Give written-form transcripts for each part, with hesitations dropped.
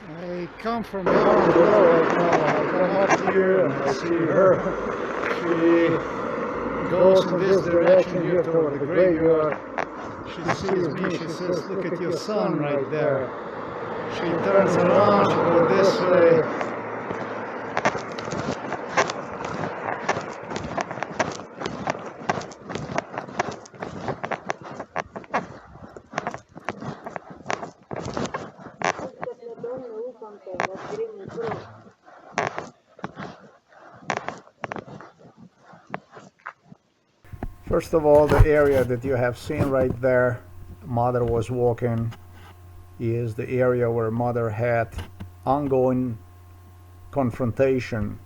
I come from down below right now. I come up here and I see her. She goes in this direction here toward the graveyard. She sees me. She says, "Look at your son right there." She turns around. She goes this way. First of all, the area that you have seen right there, Mother was walking, is the area where Mother had ongoing confrontation,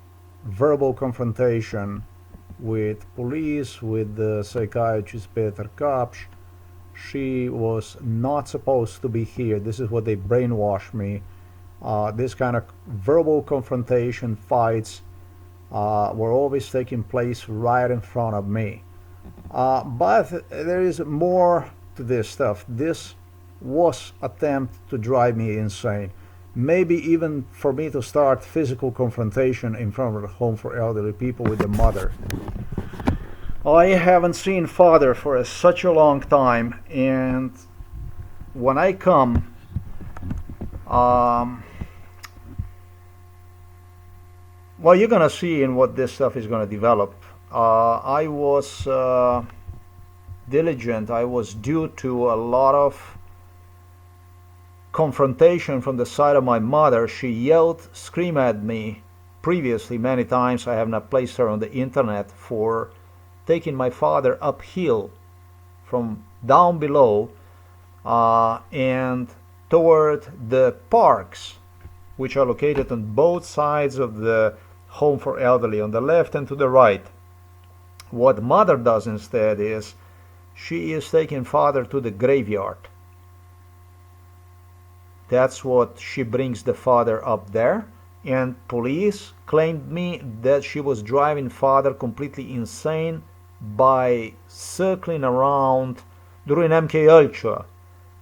verbal confrontation with police, with the psychiatrist Peter Kapsch. She was not supposed to be here. This is what they brainwashed me. This kind of verbal confrontation fights were always taking place right in front of me. But there is more to this stuff. This was attempt to drive me insane. Maybe even for me to start physical confrontation in front of the home for elderly people with the mother. I haven't seen father for such a long time, and when I come, well, you're gonna see in what this stuff is gonna develop. I was diligent. I was due to a lot of confrontation from the side of my mother. She yelled, screamed at me previously many times. I have not placed her on the internet for taking my father uphill from down below and toward the parks, which are located on both sides of the home for elderly, on the left and to the right. What mother does instead is she is taking father to the graveyard. That's what she brings the father up there. And police claimed me that she was driving father completely insane by circling around during MK Ultra.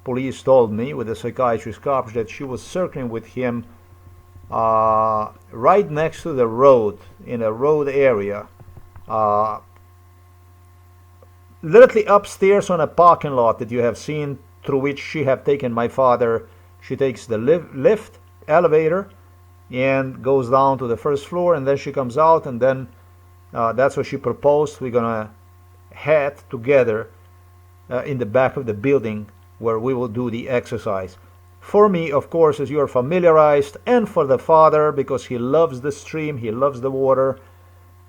Police told me with the psychiatrist Kapsch that she was circling with him right next to the road, in a road area, literally upstairs on a parking lot that you have seen, through which she have taken my father. She takes the lift elevator and goes down to the first floor, and then she comes out, and then that's what she proposed. We're gonna head together in the back of the building where we will do the exercise. For me, of course, as you are familiarized, and for the father, because he loves the stream, he loves the water,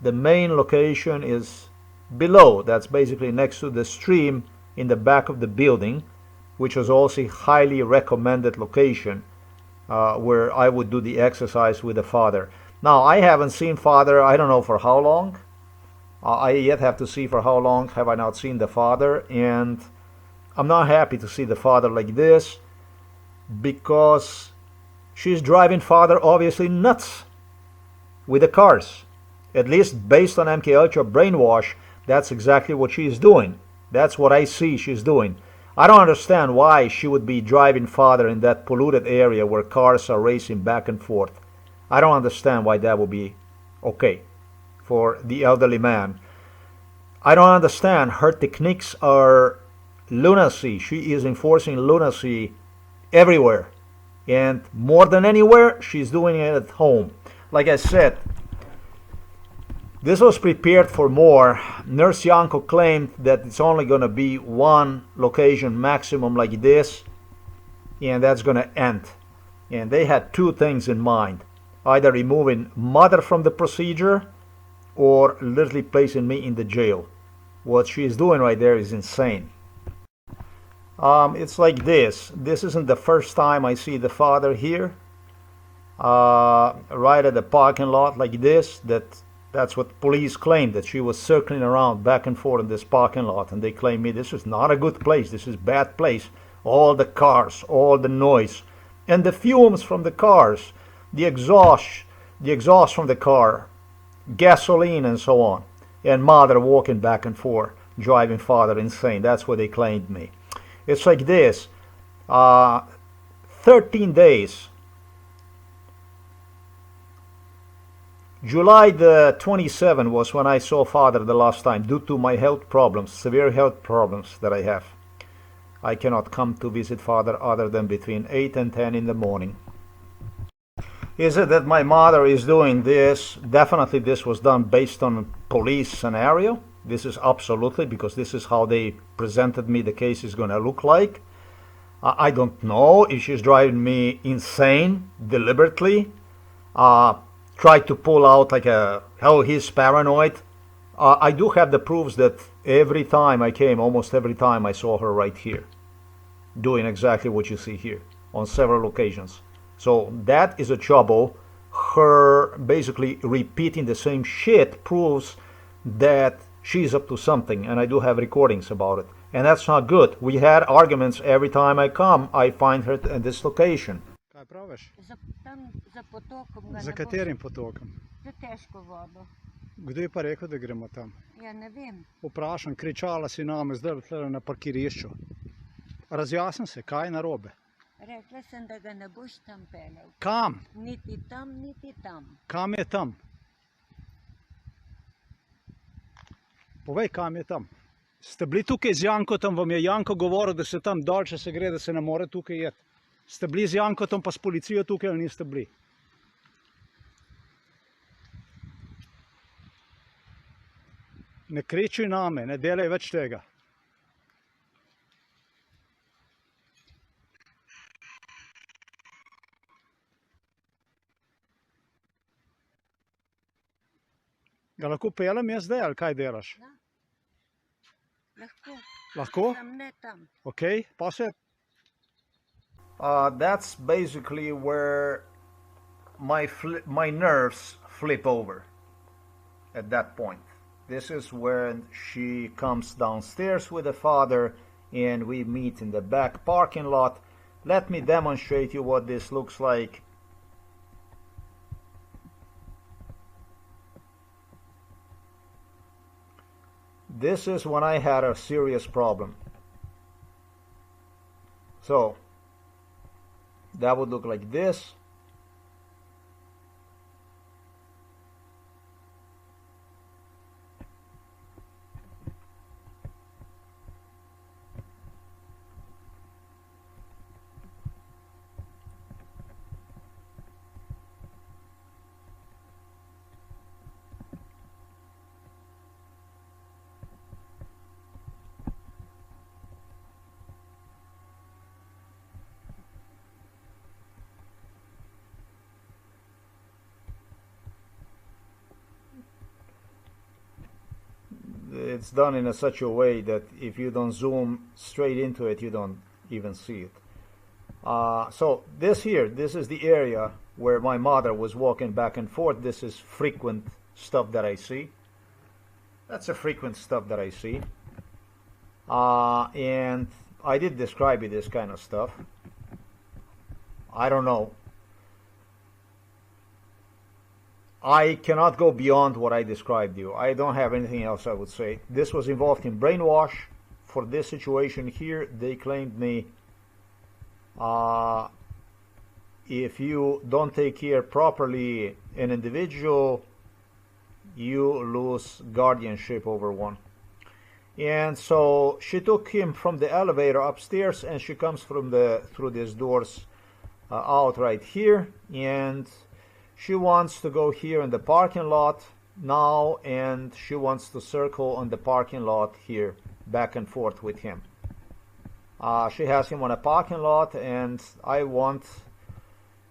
the main location is below. That's basically next to the stream in the back of the building, which was also a highly recommended location where I would do the exercise with the father. Now, I haven't seen father, I don't know for how long. I yet have to see for how long have I not seen the father, and I'm not happy to see the father like this, because she's driving father obviously nuts with the cars. At least based on MK Ultra brainwash, that's exactly what she's doing. That's what I see she's doing. I don't understand why she would be driving father in that polluted area where cars are racing back and forth. I don't understand why that would be okay for the elderly man. I don't understand. Her techniques are lunacy. She is enforcing lunacy everywhere. And more than anywhere, she's doing it at home. Like I said, this was prepared for more. Nurse Yanko claimed that it's only going to be one location maximum like this, and that's going to end. And they had two things in mind: either removing mother from the procedure or literally placing me in the jail. What she is doing right there is insane. It's like this. This isn't the first time I see the father here, right at the parking lot like this. That's what police claimed, that she was circling around back and forth in this parking lot, and they claim me this is not a good place, this is a bad place. All the cars, all the noise, and the fumes from the cars, the exhaust from the car, gasoline and so on, and mother walking back and forth, driving father insane. That's what they claimed me. It's like this. 13 days July the 27th was when I saw father the last time due to my health problems, severe health problems that I have. I cannot come to visit father other than between 8 and 10 in the morning. Is it that my mother is doing this? Definitely this was done based on police scenario. This is absolutely, because this is how they presented me the case is going to look like. I don't know if she's driving me insane deliberately. Try to pull out like how he's paranoid. I do have the proofs that every time I came, almost every time I saw her right here, doing exactly what you see here on several occasions. So that is a trouble. Her basically repeating the same shit proves that she's up to something, and I do have recordings about it. And that's not good. We had arguments every time I come. I find her at this location. Kaj praviš? Tam za potokom ga Za ne boš- katerim potokom? Za težko vodo. Kdo je pa rekel, da gremo tam? Ja, ne vem. Vprašam, kričala si name zdaj tle na parkirišču. Razjasni se, kaj je narobe? Rekla sem, da ga ne boš tam peljal. Kam? Niti tam, niti tam. Kam je tam? Povej, kam je tam? Ste bili tukaj z Jankotom, vam je Janko govoril, da se tam dol, če se gre, da se ne more tukaj jeti. Ste bili z Jankotom pa s policijo tukaj ali niste bili? Ne kriči name, ne delaj več tega. Ga lahko peljem jaz zdaj ali kaj delaš? Lahko. Lahko? Tam ne tam. Ok, pa se That's basically where my nerves flip over at that point. This is when she comes downstairs with the father and we meet in the back parking lot. Let me demonstrate you what this looks like. This is when I had a serious problem. So that would look like this. It's done in such a way that if you don't zoom straight into it, you don't even see it. So this here, this is the area where my mother was walking back and forth. This is frequent stuff that I see. That's a frequent stuff that I see. And I did describe you this kind of stuff. I don't know. I cannot go beyond what I described you. I don't have anything else I would say. This was involved in brainwash. For this situation here, they claimed me, if you don't take care properly an individual, you lose guardianship over one. And so she took him from the elevator upstairs, and she comes from through these doors out right here, and she wants to go here in the parking lot now, and she wants to circle on the parking lot here, back and forth with him. She has him on a parking lot, and I want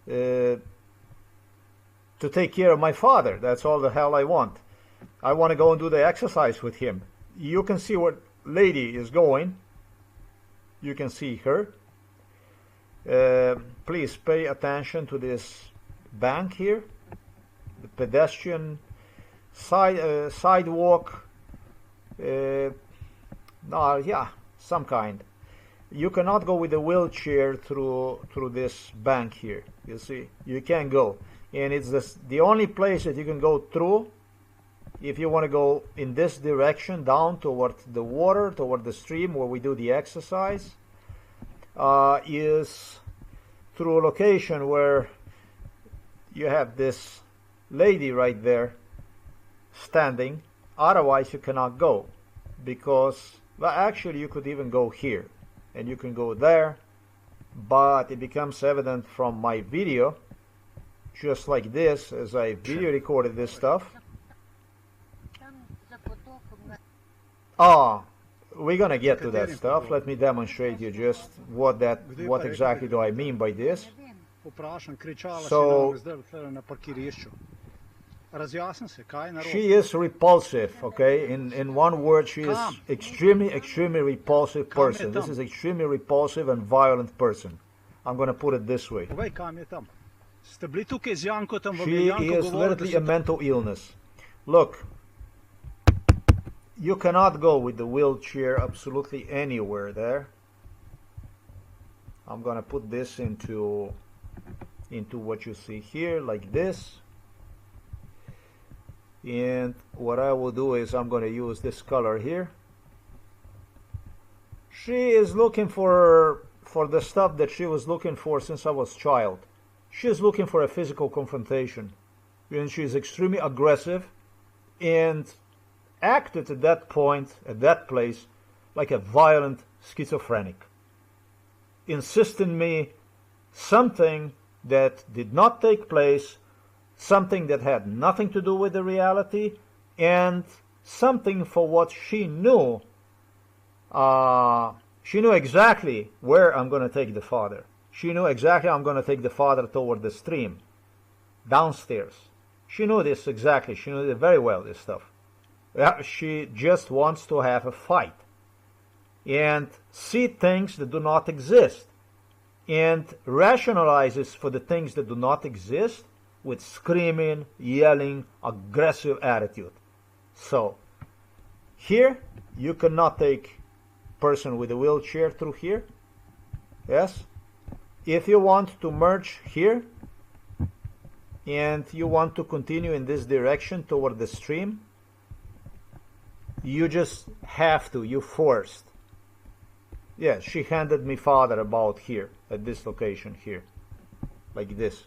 to take care of my father. That's all the hell I want. I want to go and do the exercise with him. You can see what lady is going. You can see her. Please pay attention to this bank here, the pedestrian sidewalk, yeah, some kind. You cannot go with a wheelchair through this bank here. You see, you can't go, and it's the only place that you can go through if you want to go in this direction down toward the water, toward the stream where we do the exercise, is through a location where you have this lady right there standing. Otherwise you cannot go, because, well, actually you could even go here and you can go there, but it becomes evident from my video, just like this, as I video recorded this stuff. Там за потоком Ah, we're gonna get to that stuff. Let me demonstrate you just what exactly do I mean by this. не вим. Vprašam, kričala si So- nam zdaj tukaj na parkirišču. Razjasni se, kaj je narobe? She is repulsive, okay? In one word, she is Come. extremely repulsive Come person. here, This Tom. is extremely repulsive and violent person. I'm gonna put it this way. Povej, kam je tam? Ste bili tukaj z Jankotom, vam je She Janko is govoril, da literally se a mental illness. Look, you cannot go with the wheelchair absolutely anywhere there. I'm gonna put this into what you see here, like this. And what I will do is I'm gonna use this color here. She is looking for the stuff that she was looking for since I was a child. She is looking for a physical confrontation, and she is extremely aggressive and acted at that point, at that place, like a violent schizophrenic, insisting me something that did not take place, something that had nothing to do with the reality, and something for what she knew. She knew exactly where I'm going to take the father. She knew exactly I'm going to take the father toward the stream, downstairs. She knew this exactly. She knew it very well, this stuff. She just wants to have a fight and see things that do not exist, and rationalizes for the things that do not exist with screaming, yelling, aggressive attitude. So, here, you cannot take person with a wheelchair through here. Yes? If you want to merge here, and you want to continue in this direction toward the stream, you just have to, you forced. Yeah, she handed me father about here, at this location here, like this.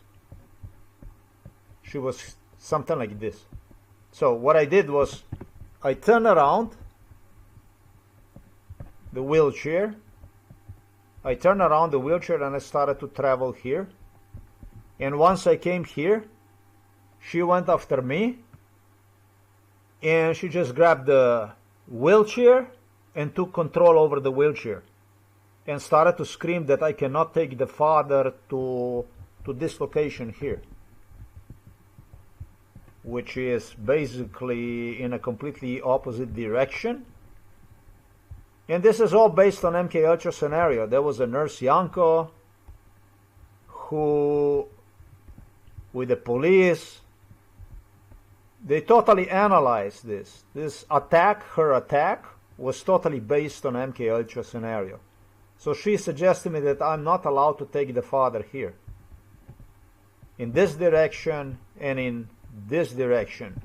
She was something like this. So what I did was, I turned around the wheelchair, and I started to travel here. And once I came here, she went after me, and she just grabbed the wheelchair and took control over the wheelchair and started to scream that I cannot take the father to this location here, which is basically in a completely opposite direction. And this is all based on MK Ultra scenario. There was a nurse Yanko who, with the police, they totally analyzed this. This attack, her attack, was totally based on MK Ultra scenario. So she suggested me that I'm not allowed to take the father here, in this direction and in this direction,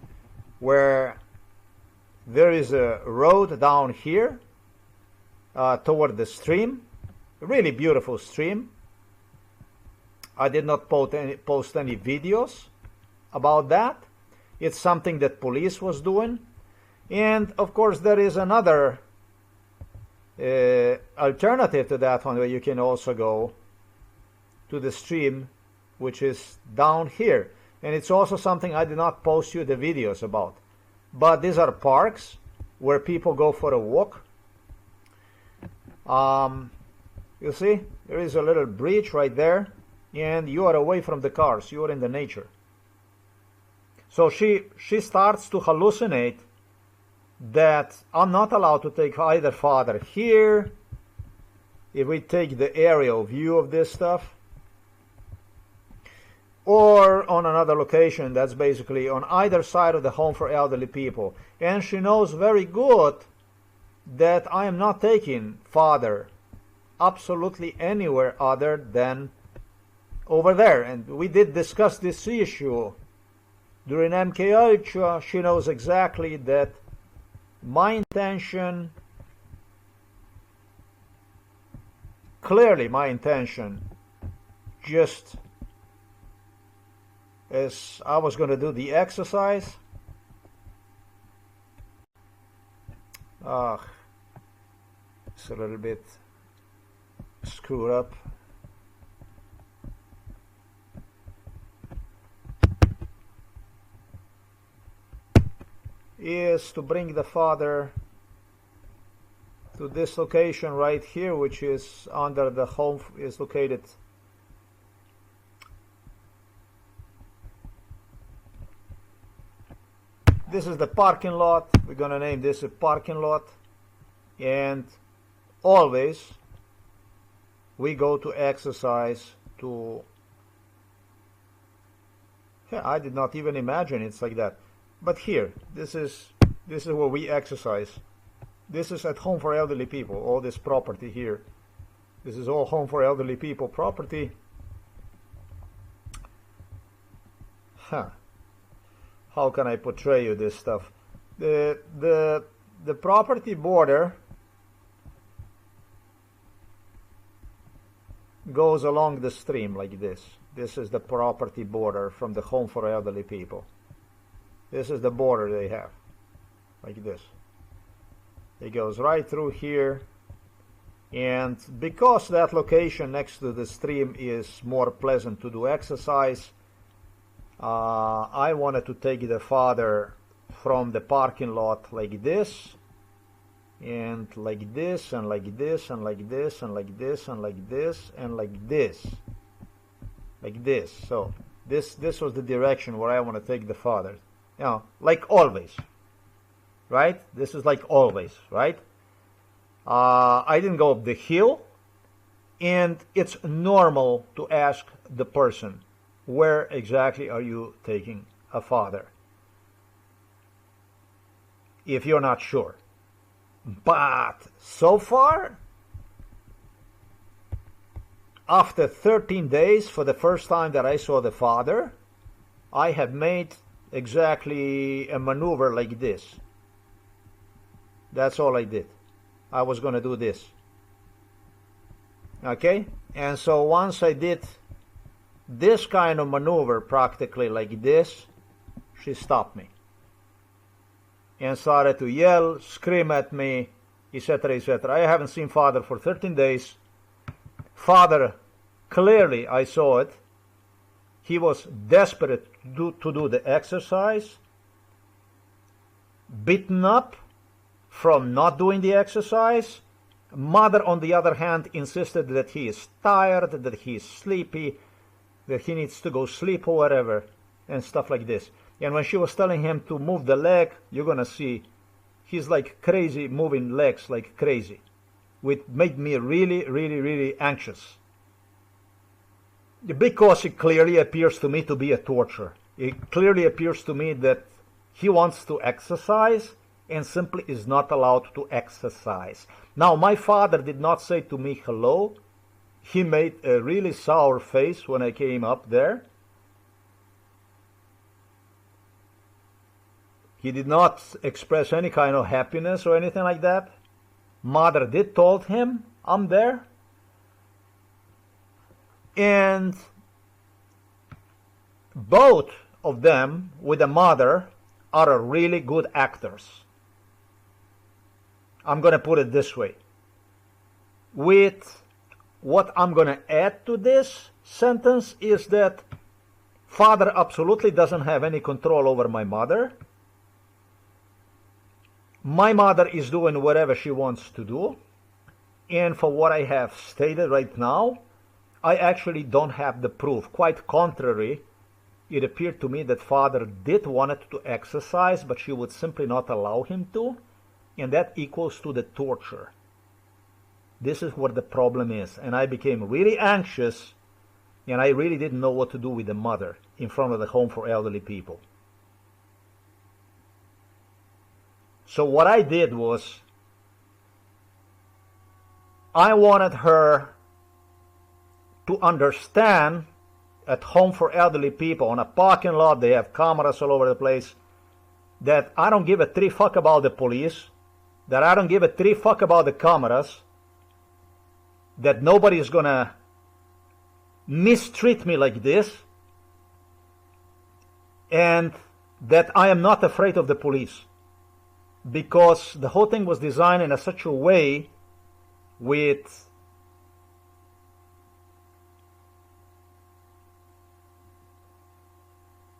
where there is a road down here toward the stream, a really beautiful stream. I did not post any videos about that. It's something that police was doing. And of course there is another alternative to that one, where you can also go to the stream, which is down here. And it's also something I did not post you the videos about. But these are parks where people go for a walk. You see, there is a little bridge right there, and you are away from the cars. You are in the nature. So she starts to hallucinate that I'm not allowed to take either father here. If we take the aerial view of this stuff, or on another location that's basically on either side of the home for elderly people. And she knows very good that I am not taking father absolutely anywhere other than over there. And we did discuss this issue during MK Ultra. She knows exactly that my intention, clearly my intention, just as I was going to do the exercise. It's a little bit screwed up. Is to bring the father to this location right here, which is under the home, is located this is the parking lot. We're gonna name this a parking lot, and always we go to exercise to I did not even imagine it's like that. But here, this is where we exercise. This is at Home for Elderly People, all this property here. This is all Home for Elderly People property. How can I portray you this stuff? The property border goes along the stream like this. This is the property border from the Home for Elderly People. This is the border they have, like this. It goes right through here, and because that location next to the stream is more pleasant to do exercise, I wanted to take the father from the parking lot like this, and like this, and like this, and like this, and like this, and like this, and like this, like this. So this was the direction where I want to take the father. You know, like always, right? This is like always, right? I didn't go up the hill, and it's normal to ask the person, where exactly are you taking a father? If you're not sure. But so far, after 13 days, for the first time that I saw the father, I have made exactly a maneuver like this. That's all I did. I was going to do this. Okay? And so once I did this kind of maneuver, practically like this, she stopped me and started to yell, scream at me, etc., etc. I haven't seen father for 13 days. Father, clearly I saw it. He was desperate to do the exercise, beaten up from not doing the exercise. Mother, on the other hand, insisted that he is tired, that he is sleepy, that he needs to go sleep or whatever, and stuff like this. And when she was telling him to move the leg, you're gonna see, he's like crazy, moving legs like crazy, which made me really, really, really anxious. Because it clearly appears to me to be a torture. It clearly appears to me that he wants to exercise and simply is not allowed to exercise. Now, my father did not say to me hello. He made a really sour face when I came up there. He did not express any kind of happiness or anything like that. Mother did told him, I'm there. And both of them, with the mother, are really good actors. I'm going to put it this way. With what I'm going to add to this sentence is that father absolutely doesn't have any control over my mother. My mother is doing whatever she wants to do. And for what I have stated right now, I actually don't have the proof. Quite contrary, it appeared to me that father did want to exercise, but she would simply not allow him to. And that equals to the torture. This is what the problem is. And I became really anxious, and I really didn't know what to do with the mother in front of the Home for Elderly People. So what I did was, I wanted her to understand at Home for Elderly People, on a parking lot, they have cameras all over the place, that I don't give a three fuck about the police, that I don't give a three fuck about the cameras, that nobody is gonna mistreat me like this, and that I am not afraid of the police, because the whole thing was designed in such a way with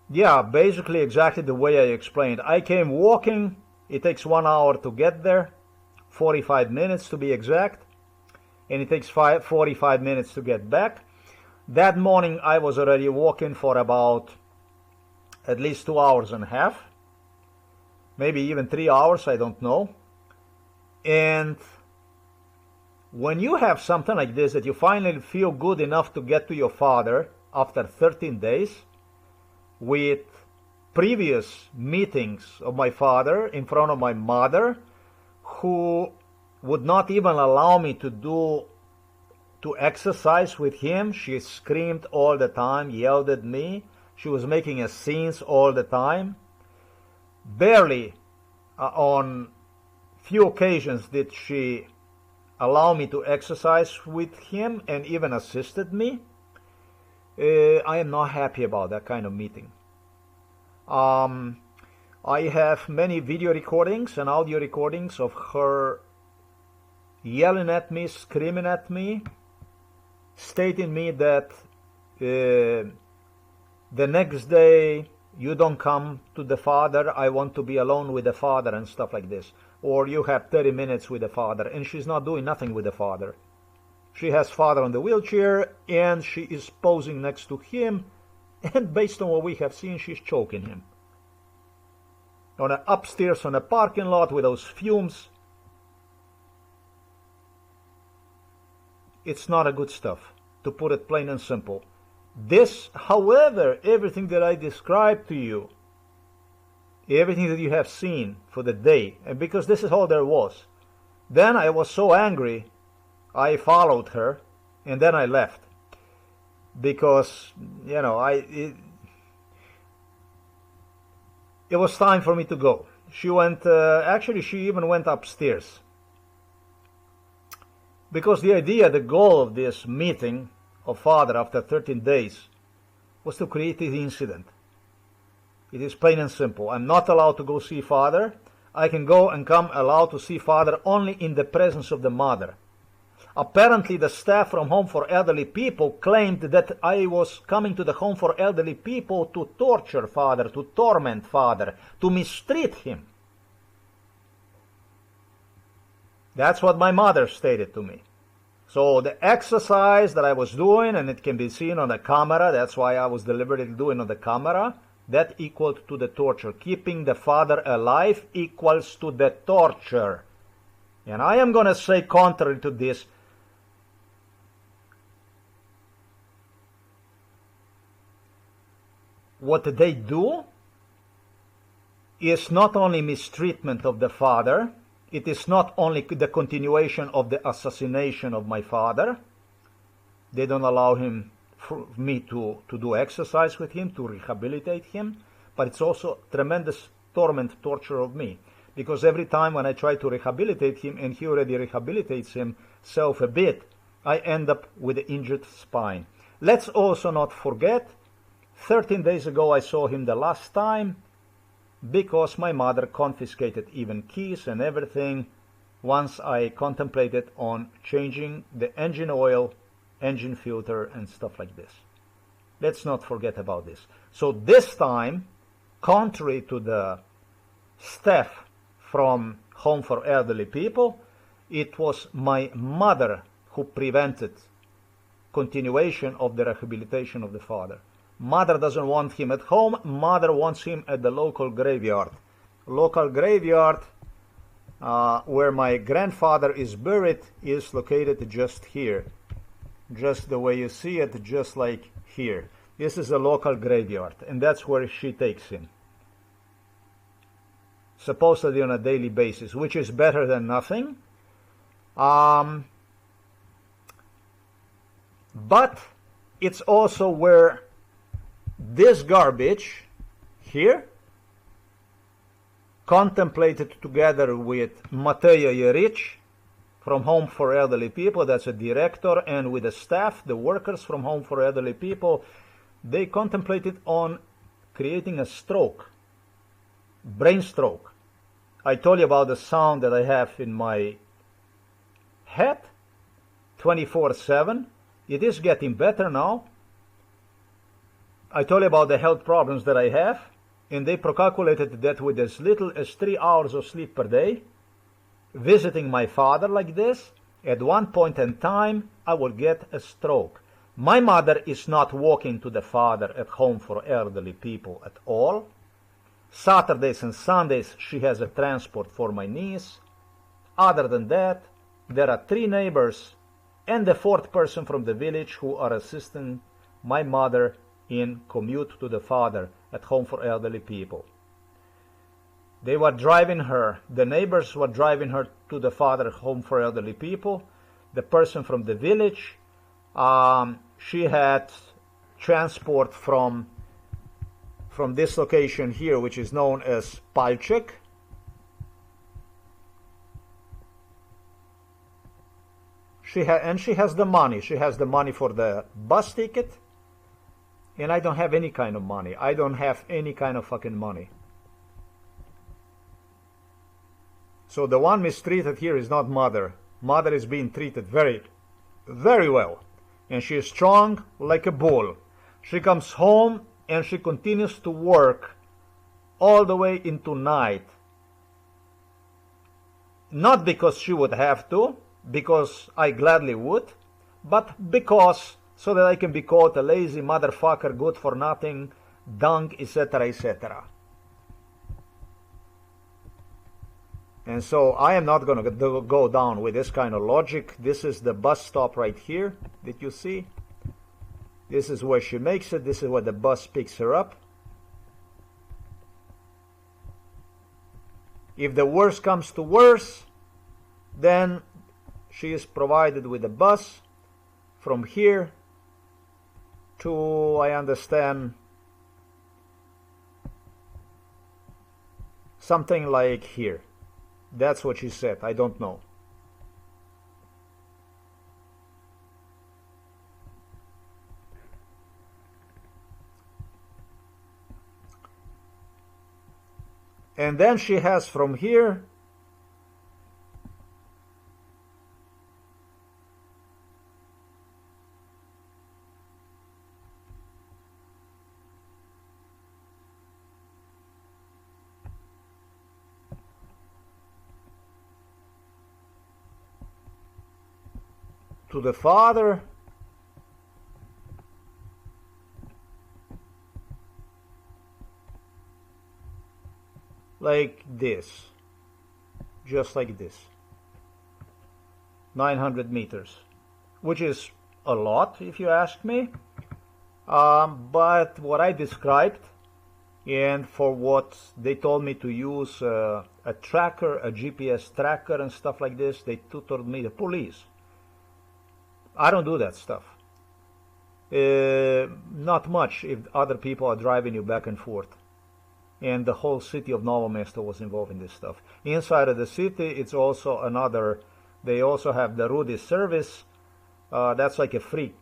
basically exactly the way I explained. I came walking. It takes 1 hour to get there, 45 minutes to be exact, and it takes 45 minutes to get back. That morning I was already walking for about at least 2 hours and a half, maybe even 3 hours, I don't know. And when you have something like this, that you finally feel good enough to get to your father after 13 days, with previous meetings of my father in front of my mother, who would not even allow me to exercise with him. She screamed all the time, yelled at me. She was making a scenes all the time. Barely on few occasions did she allow me to exercise with him, and even assisted me. I am not happy about that kind of meeting. I have many video recordings and audio recordings of her yelling at me, screaming at me, stating me that the next day, you don't come to the father, I want to be alone with the father, and stuff like this. Or you have 30 minutes with the father, and she's not doing nothing with the father. She has father on the wheelchair, and she is posing next to him, and based on what we have seen, she's choking him. On a upstairs on a parking lot with those fumes. It's not a good stuff, to put it plain and simple. This, however, everything that I described to you, everything that you have seen for the day, and because this is all there was, then I was so angry, I followed her, and then I left. Because, you know, it was time for me to go. She went, actually she even went upstairs. Because the idea, the goal of this meeting of father after 13 days was to create this incident. It is plain and simple. I'm not allowed to go see father. I can go and come allowed to see father only in the presence of the mother. Apparently the staff from Home for Elderly People claimed that I was coming to the Home for Elderly People to torture father, to torment father, to mistreat him. That's what my mother stated to me. So the exercise that I was doing, and it can be seen on the camera, that's why I was deliberately doing on the camera, that equaled to the torture. Keeping the father alive equals to the torture. And I am going to say contrary to this, what they do is not only mistreatment of the father, it is not only the continuation of the assassination of my father. They don't allow me to do exercise with him, to rehabilitate him, but it's also tremendous torment, torture of me. Because every time when I try to rehabilitate him, and he already rehabilitates himself a bit, I end up with an injured spine. Let's also not forget, 13 days ago I saw him the last time, because my mother confiscated even keys and everything once I contemplated on changing the engine oil, engine filter, and stuff like this. Let's not forget about this. So this time, contrary to the staff from Home for Elderly People, it was my mother who prevented continuation of the rehabilitation of the father. Mother doesn't want him at home. Mother wants him at the local graveyard. Local graveyard where my grandfather is buried is located just here. Just the way you see it, just like here. This is a local graveyard, and that's where she takes him. Supposedly on a daily basis, which is better than nothing. But it's also where this garbage here, contemplated together with Mateja Jeric from Home for Elderly People, that's a director, and with the staff, the workers from Home for Elderly People, they contemplated on creating a stroke, brain stroke. I told you about the sound that I have in my head 24/7. It is getting better now. I told you about the health problems that I have, and they calculated that with as little as 3 hours of sleep per day, visiting my father like this, at one point in time, I will get a stroke. My mother is not walking to the father at home for elderly people at all. Saturdays and Sundays, she has a transport for my niece. Other than that, there are 3 neighbors and the 4th person from the village who are assisting my mother in commute to the father at home for elderly people. They were driving her, the neighbors were driving her to the father home for elderly people. The person from the village, she had transport from this location here, which is known as Palchik. She has the money. She has the money for the bus ticket. And I don't have any kind of money. I don't have any kind of fucking money. So the one mistreated here is not mother. Mother is being treated very, very well. And she is strong like a bull. She comes home and she continues to work all the way into night. Not because she would have to, because I gladly would, but because so that I can be called a lazy motherfucker, good for nothing, dung, etc., etc. And so I am not going to go down with this kind of logic. This is the bus stop right here that you see. This is where she makes it. This is where the bus picks her up. If the worst comes to worst, then she is provided with a bus from here to, I understand, something like here. That's what she said. I don't know. And then she has from here to the father, like this, just like this, 900 meters, which is a lot if you ask me, but what I described and for what they told me to use a tracker, a GPS tracker and stuff like this, they tutored me, the police. I don't do that stuff. Not much if other people are driving you back and forth. And the whole city of Novo Mesto was involved in this stuff. Inside of the city, it's also another, they also have the Rudy service. That's like a free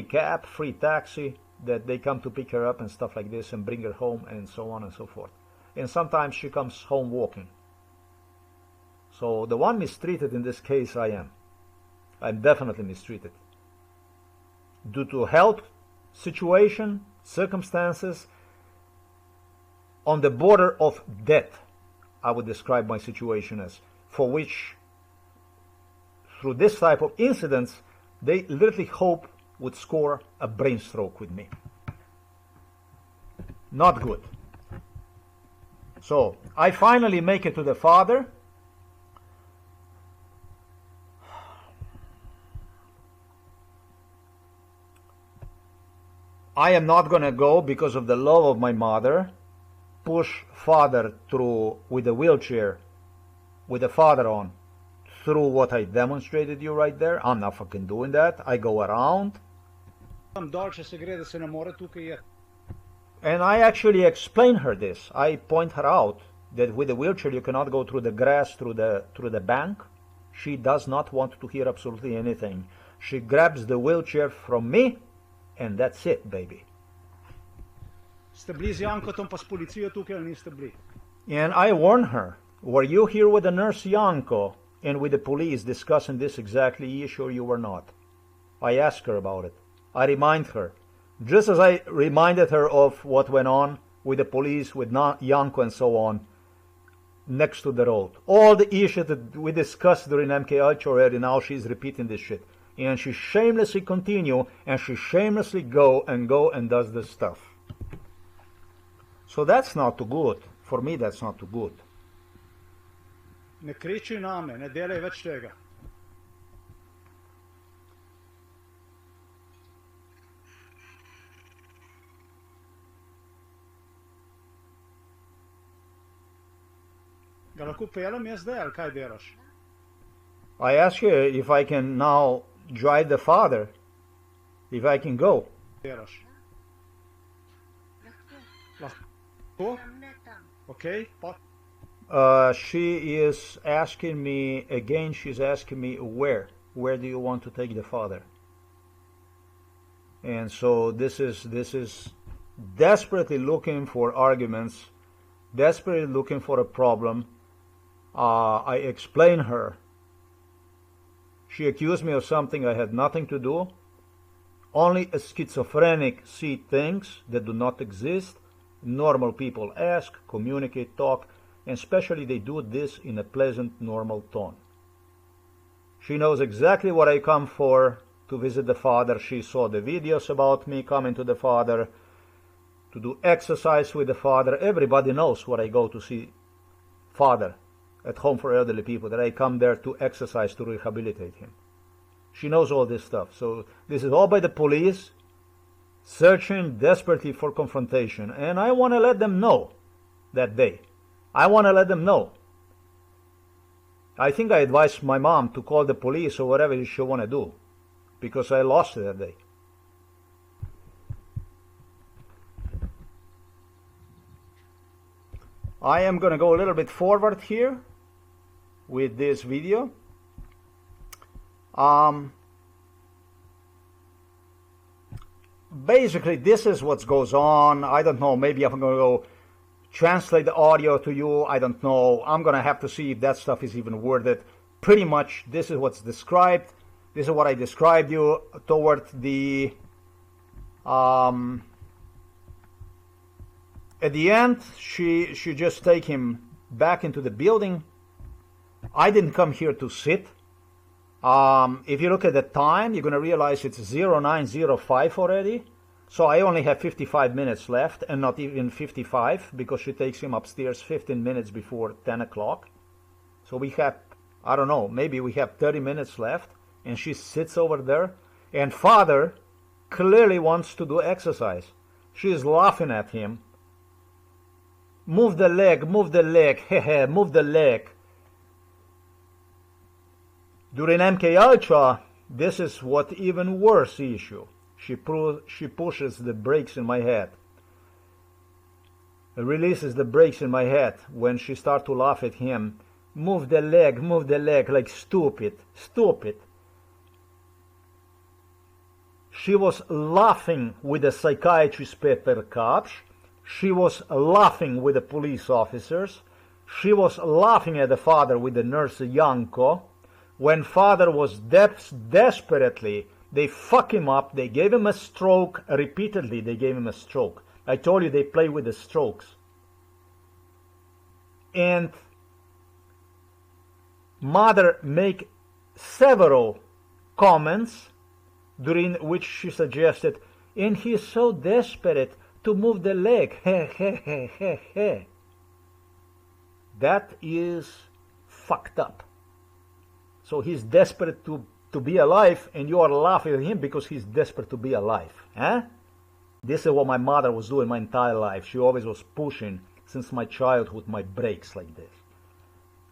cab, free taxi that they come to pick her up and stuff like this and bring her home and so on and so forth. And sometimes she comes home walking. So the one mistreated in this case I am. I'm definitely mistreated. Due to health situation, circumstances, on the border of death, I would describe my situation as, for which, through this type of incidents, they literally hope would score a brain stroke with me. Not good. So, I finally make it to the father. I am not going to go, because of the love of my mother, push father through with a wheelchair, with the father on, through what I demonstrated you right there. I'm not fucking doing that. I go around. And I actually explain her this. I point her out that with a wheelchair you cannot go through the grass, through the bank. She does not want to hear absolutely anything. She grabs the wheelchair from me, and that's it, baby. Ste bili z Jankotom pa s policijo tukaj ali niste bili? And I warn her, were you here with the nurse Yanko and with the police discussing this exactly issue or you were not? I ask her about it. I remind her, just as I reminded her of what went on with the police, with Yanko and so on, next to the road. All the issues that we discussed during MK Ultra already, now she's repeating this shit. And she shamelessly continue, and she shamelessly go and does this stuff. So that's not too good. For me, that's not too good. Ne kriči name, ne delaj več tega. Ga lahko pelem jaz zdaj, ali kaj delaš? I ask her if I can now drive the father, if I can go. Delaš. Lahko. Lahko? Tam ne tam. Ok, pa. She is asking me, again, she's asking me where do you want to take the father? And so this is desperately looking for arguments, desperately looking for a problem. I explain her. She accused me of something I had nothing to do. Only a schizophrenic see things that do not exist. Normal people ask, communicate, talk, and especially they do this in a pleasant, normal tone. She knows exactly what I come for, to visit the father. She saw the videos about me coming to the father, to do exercise with the father. Everybody knows what I go to see father at Home for Elderly People, that I come there to exercise, to rehabilitate him. She knows all this stuff. So this is all by the police, searching desperately for confrontation. And I want to let them know that day. I want to let them know. I think I advised my mom to call the police or whatever she want to do, because I lost it that day. I am going to go a little bit forward here with this video. Basically, this is what goes on. I don't know, maybe I'm going to go translate the audio to you. I don't know. I'm going to have to see if that stuff is even worded. Pretty much, this is what's described. This is what I described you toward the... At the end, she just take him back into the building. I didn't come here to sit. If you look at the time, you're going to realize it's 09:05 already. So I only have 55 minutes left, and not even 55, because she takes him upstairs 15 minutes before 10 o'clock. So we have, I don't know, maybe we have 30 minutes left, and she sits over there. And father clearly wants to do exercise. She's laughing at him. Move the leg, move the leg, hehe, move the leg. During MK Ultra, this is what even worse issue. She pushes the brakes in my head. Releases the brakes in my head when she starts to laugh at him. Move the leg, like stupid, stupid. She was laughing with the psychiatrist Peter Kapsch. She was laughing with the police officers. She was laughing at the father with the nurse Yanko. When father was desperately, they fuck him up, they gave him a stroke, repeatedly they gave him a stroke. I told you they play with the strokes. And mother make several comments during which she suggested, and he is so desperate to move the leg. That is fucked up. So he's desperate to be alive, and you are laughing at him because he's desperate to be alive. Eh? This is what my mother was doing my entire life. She always was pushing, since my childhood, my brakes like this.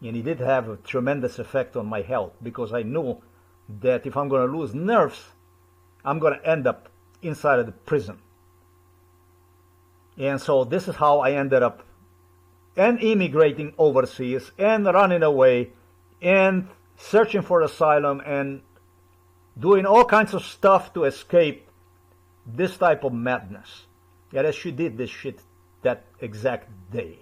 And it did have a tremendous effect on my health, because I knew that if I'm going to lose nerves, I'm going to end up inside of the prison. And so this is how I ended up and immigrating overseas and running away and searching for asylum and doing all kinds of stuff to escape this type of madness. Yeah, that she did this shit that exact day.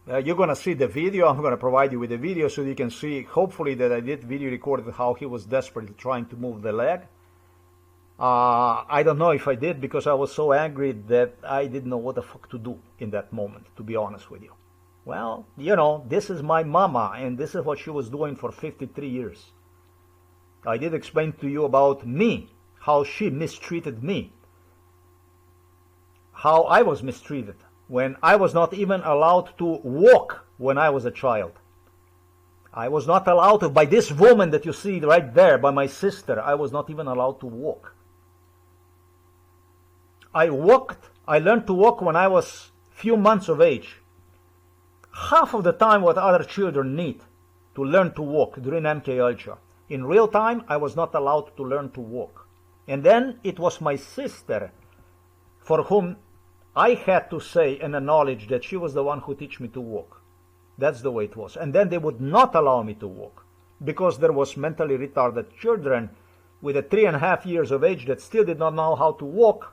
You're gonna see the video. I'm gonna provide you with the video so you can see, hopefully, that I did video recorded how he was desperately trying to move the leg. I don't know if I did, because I was so angry that I didn't know what the fuck to do in that moment, to be honest with you. Well, you know, this is my mama, and this is what she was doing for 53 years. I did explain to you about me, how she mistreated me, how I was mistreated when I was not even allowed to walk when I was a child. I was not allowed to, by this woman that you see right there, by my sister, I was not even allowed to walk. I learned to walk when I was few months of age. Half of the time what other children need to learn to walk during MK Ultra. In real time, I was not allowed to learn to walk. And then it was my sister for whom I had to say and acknowledge that she was the one who teach me to walk. That's the way it was. And then they would not allow me to walk because there was mentally retarded children with 3.5 years of age that still did not know how to walk.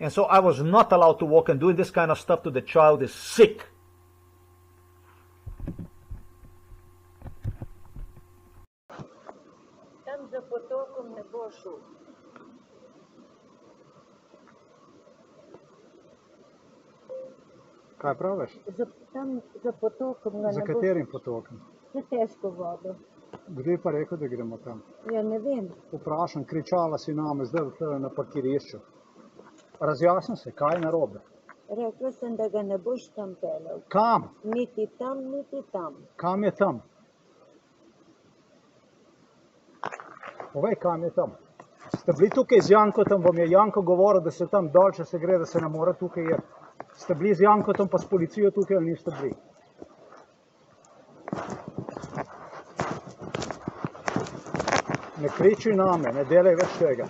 And so I was not allowed to walk, and doing this kind of stuff to the child is sick. Там за потоком не бошу. Kaj praviš? Там за потоком Za katerim potokom? Za težko vodo. Kdo je pa rekel, da gremo tam? Ja ne vem. Vprašam, kričala si name zdaj na parkirišču. Razjasni se, kaj je narobe? Rekla sem, da ga ne boš tam peljal. Kam? Niti tam, niti tam. Kam je tam? Povej, kam je tam? Ste bili tukaj z Jankotom, vam je Janko govoril, da se tam dol, če se gre, da se ne more tukaj jeti. Ste bili z Jankotom pa s policijo tukaj ali niste bili? Ne kriči name, ne delaj več tega.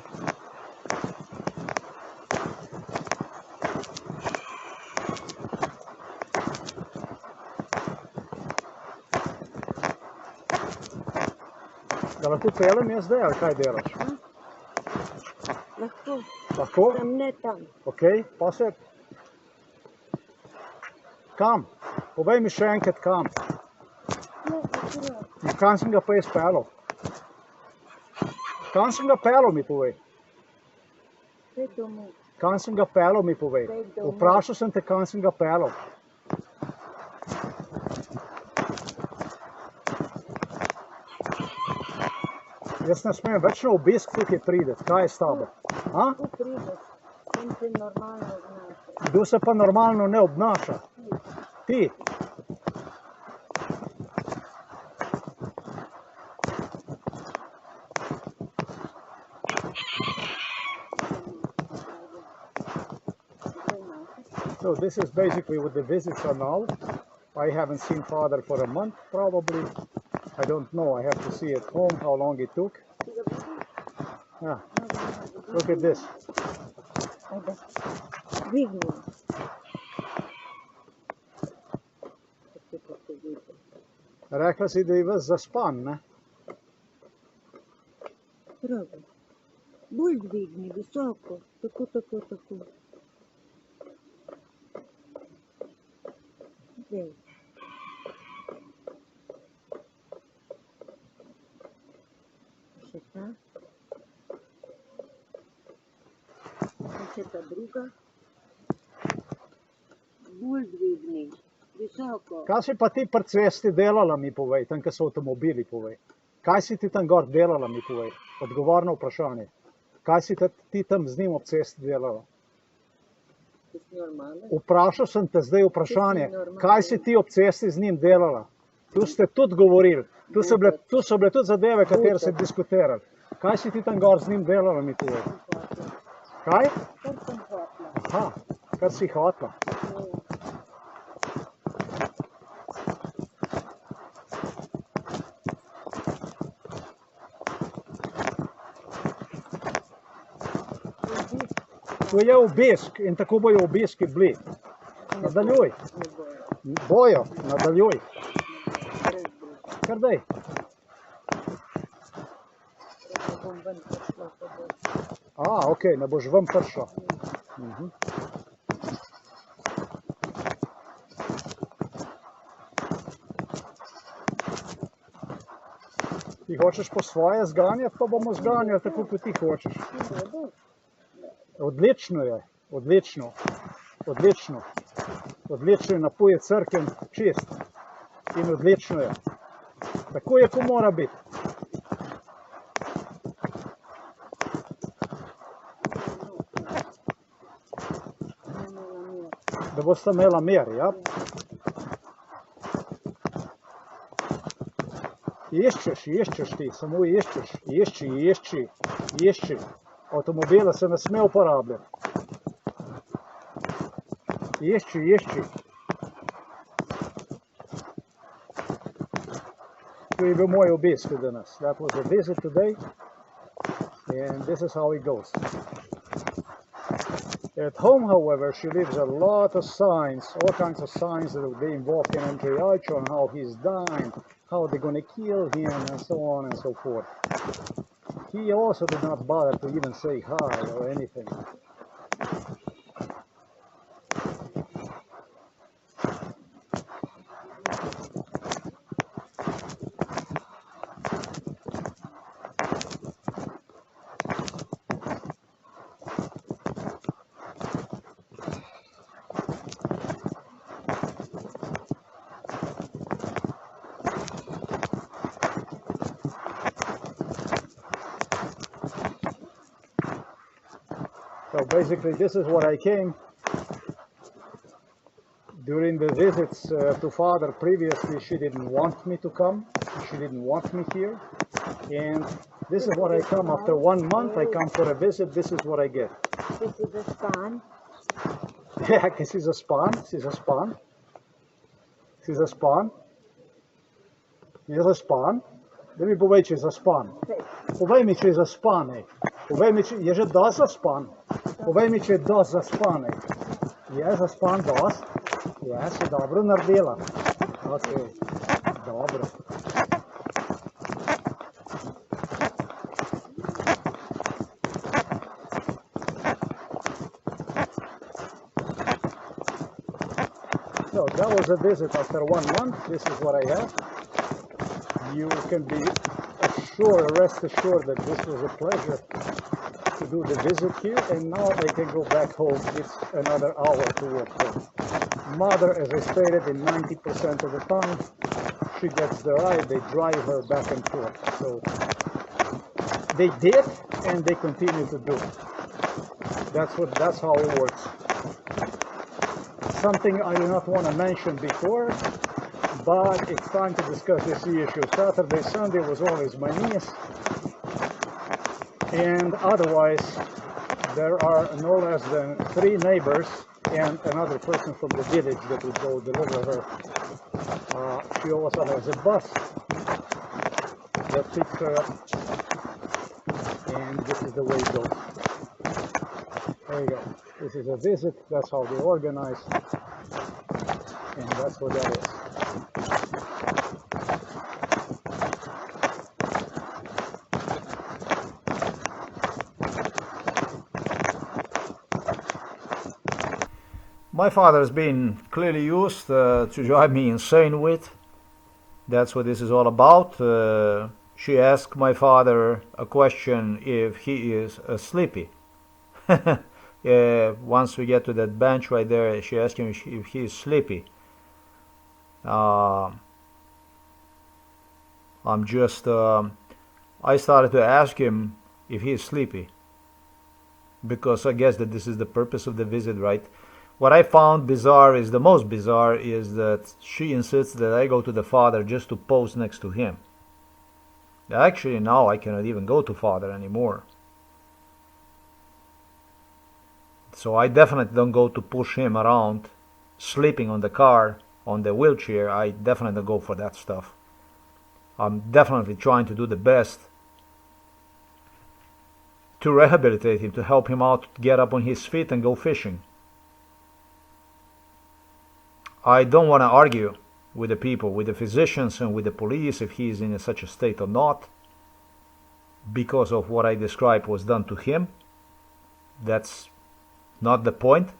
Da lahko pelem jaz zdaj, ali kaj delaš? Lahko. Lahko? Tam ne tam. Ok, pa se... Kam? Povej mi še enkrat kam. Ne, akurát. In kam sem ga pa jaz pelil? Kam sem ga pelil, mi povej. Pej domov. Kam sem ga pelil, mi povej. Vprašal sem te, kam sem ga pelil. Jaz ne smem več na obisk tukaj prideti. Kaj je s tabo? A? Tu prideš. Sem se normalno obnaša. Kdo se pa normalno ne obnaša? Ti. So this is basically what the visits are now. I haven't seen father for a month probably. I don't know. I have to see at home how long it took. Ah, look at this. Ajde. Dvigni. Rekla si, da je ves zaspan, ne? Pravi. Bolj dvigni, visoko. Tako, tako, tako. Zdaj. Še ta. Še ta druga. Bolj dvigni. Visoko. Kaj si pa ti pri cesti delala, mi povej, tam, kjer so avtomobili, povej. Kaj si ti tam gor delala, mi povej. Odgovor na vprašanje. Kaj si ti tam z njim ob cesti delala? To si normalno. Vprašal sem te zdaj vprašanje, kaj si ti ob cesti z njim delala? Tu ste tudi govorili. Tu so bile tudi zadeve, katere se diskutirali. Kaj si ti tam gor z njim delala, mi povej? Kaj? Kar sem hotla. Aha, kar si hotla. To je obisk in tako bojo obiski bili. Nadaljuj. Bojo, nadaljuj. Kar daj. Bom ven prišla, pa bo. okej, ne boš ven prišla. Ti hočeš po svoje zganjati, pa bomo zganjali tako, kot ti hočeš. Odlično je, odlično, odlično. Odlično je, napoj je crken čist in odlično je. Tako je, ko mora biti. Da boste imela mir, ja? Iščeš ti, samo išči. Avtomobile se ne sme uporabljati. Išči. To je bil moj obisk danes. That was a visit today, and this is how it goes. At home, however, she leaves a lot of signs, all kinds of signs that they involve in Andriacho on how he's dying, how they're going to kill him, and so on and so forth. He also did not bother to even say hi or anything. So basically, this is what I came during the visits to Father previously. She didn't want me to come. She didn't want me here. And this is what I come after 1 month. I come for a visit. This is what I get. This is a spawn. Yeah, because she's a spawn. She's a spawn. She's a spawn. She's a spawn. Let me povej, če je zaspan. Povej mi, če je zaspan. Povej mi, če je že dosti zaspan. Povej mi, če je dosti zaspan. Je zaspan dosti? Je, si dobro naredila. Ok, dobro. So that was a visit after 1 month. This is what I have. You can be assured, rest assured that this was a pleasure to do the visit here, and now I can go back home. It's another hour to walk home. Mother, as I stated, in 90% of the time, she gets the ride, they drive her back and forth. So they did, and they continue to do. That's how it works. Something I do not want to mention before, but it's time to discuss this issue. Saturday, Sunday was always my niece, and otherwise there are no less than 3 neighbors and another person from the village that would go deliver her. She also has a bus that picks her up, and this is the way it goes. There you go. This is a visit, that's how they organize, and that's what that is. My father's been clearly used to drive me insane with. That's what this is all about. She asked my father a question if he is sleepy. Once we get to that bench right there, she asked him if he is sleepy. I started to ask him if he is sleepy, because I guess that this is the purpose of the visit, right? What I found bizarre is, the most bizarre is that she insists that I go to the father just to pose next to him. Actually, now I cannot even go to father anymore. So I definitely don't go to push him around, sleeping on the car, on the wheelchair. I definitely don't go for that stuff. I'm definitely trying to do the best to rehabilitate him, to help him out, to get up on his feet and go fishing. I don't want to argue with the people, with the physicians and with the police if he is in such a state or not, because of what I described was done to him. That's not the point.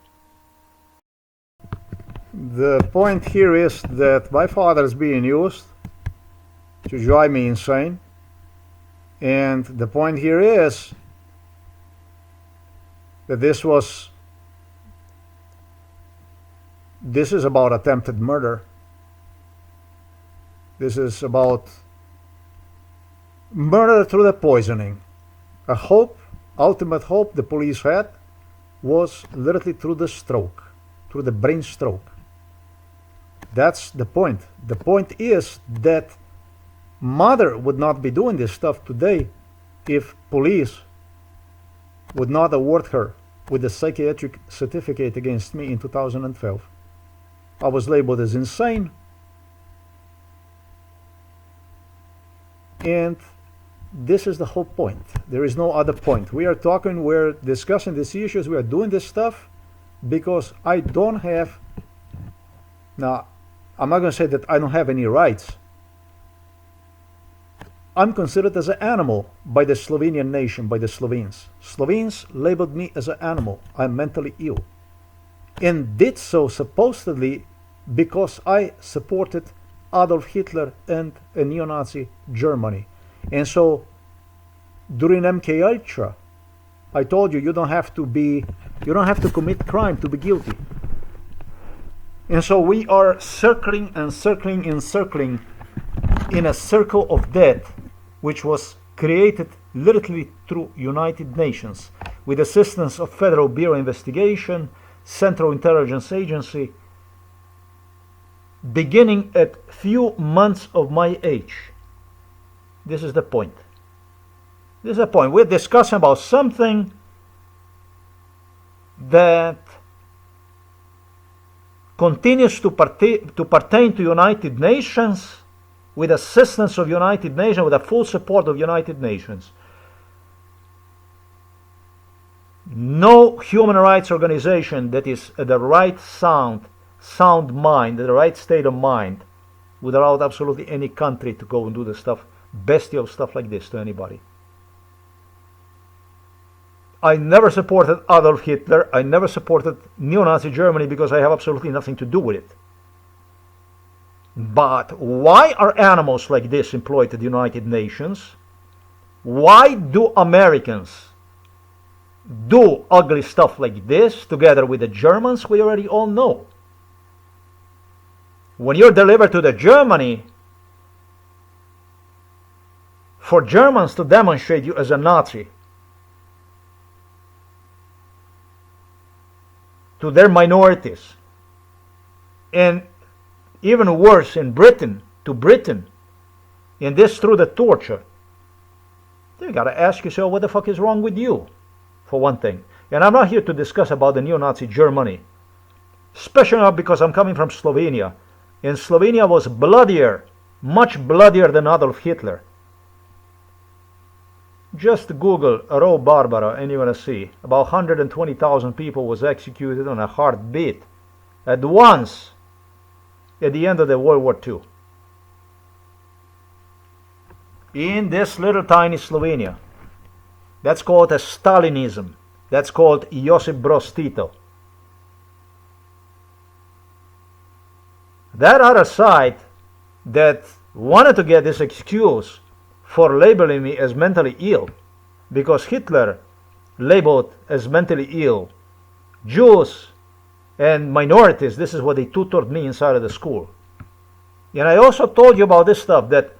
The point here is that my father is being used to drive me insane. And the point here is that this is about attempted murder. This is about murder through the poisoning. A hope, ultimate hope the police had was literally through the stroke, through the brain stroke. That's the point. The point is that mother would not be doing this stuff today if police would not award her with a psychiatric certificate against me in 2012. I was labeled as insane, and this is the whole point. There is no other point. We're discussing these issues, we are doing this stuff because I don't have, now I'm not going to say that I don't have any rights. I'm considered as an animal by the Slovenian nation, by the Slovenes. Slovenes labeled me as an animal. I'm mentally ill. And did so supposedly because I supported Adolf Hitler and a neo-Nazi Germany. And so during MK Ultra, I told you, you don't have to commit crime to be guilty. And so we are circling and circling and circling in a circle of death, which was created literally through United Nations with assistance of Federal Bureau Investigation, Central Intelligence Agency, beginning at few months of my age. This is the point. This is the point. We're discussing about something that continues to pertain to United Nations with assistance of United Nations, with the full support of United Nations. No human rights organization that is at the right sound mind, at the right state of mind, would allow absolutely any country to go and do the stuff, bestial stuff like this to anybody. I never supported Adolf Hitler. I never supported neo-Nazi Germany because I have absolutely nothing to do with it. But why are animals like this employed at the United Nations? Why do Americans do ugly stuff like this together with the Germans? We already all know. When you're delivered to the Germany, for Germans to demonstrate you as a Nazi to their minorities, and even worse in Britain, to Britain, and this through the torture, you gotta ask yourself what the fuck is wrong with you, for one thing. And I'm not here to discuss about the neo-Nazi Germany, especially not because I'm coming from Slovenia, and Slovenia was bloodier, much bloodier than Adolf Hitler. Just Google Raw Barbara and you're gonna see about 120,000 people was executed on a heartbeat at once at the end of the World War II. In this little tiny Slovenia. That's called a Stalinism. That's called Josip Broz Tito. That other side that wanted to get this excuse for labeling me as mentally ill, because Hitler labeled as mentally ill Jews and minorities. This is what they tutored me inside of the school. And I also told you about this stuff, that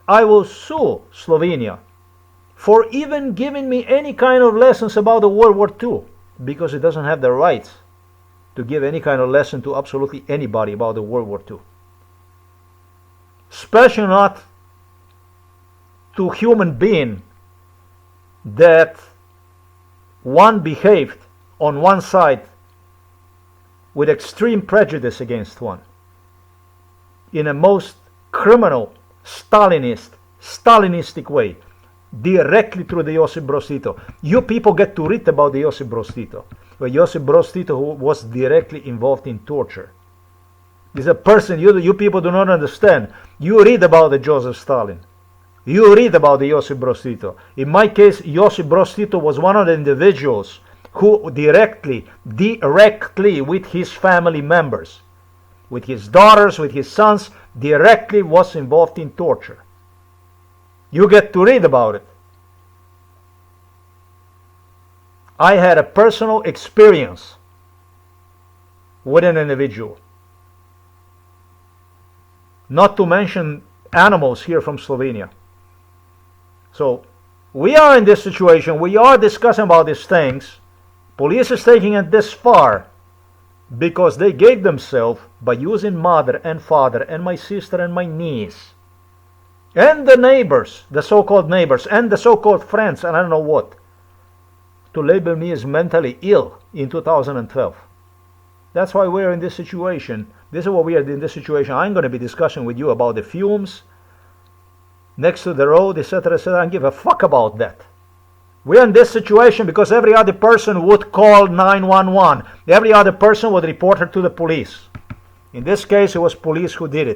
I will sue Slovenia for even giving me any kind of lessons about the World War II, because it doesn't have the rights to give any kind of lesson to absolutely anybody about the World War II. Especially not to human being that one behaved on one side with extreme prejudice against one in a most criminal Stalinistic way, directly through the Josip Broz Tito. You people get to read about the Josip Broz Tito, where Josip Broz Tito was directly involved in torture. He's a person you people do not understand. You read about the Joseph Stalin. You read about the Josip Broz Tito. In my case, Josip Broz Tito was one of the individuals who directly with his family members, with his daughters, with his sons, directly was involved in torture. You get to read about it. I had a personal experience with an individual. Not to mention animals here from Slovenia. So we are in this situation. We are discussing about these things. Police is taking it this far because they gave themselves, by using mother and father and my sister and my niece and the neighbors, the so-called neighbors and the so-called friends and I don't know what, to label me as mentally ill in 2012. That's why we're in this situation. This is what we are in this situation. I'm going to be discussing with you about the fumes next to the road, etc., etc. I don't give a fuck about that. We're in this situation because every other person would call 911. Every other person would report her to the police. In this case, it was police who did it.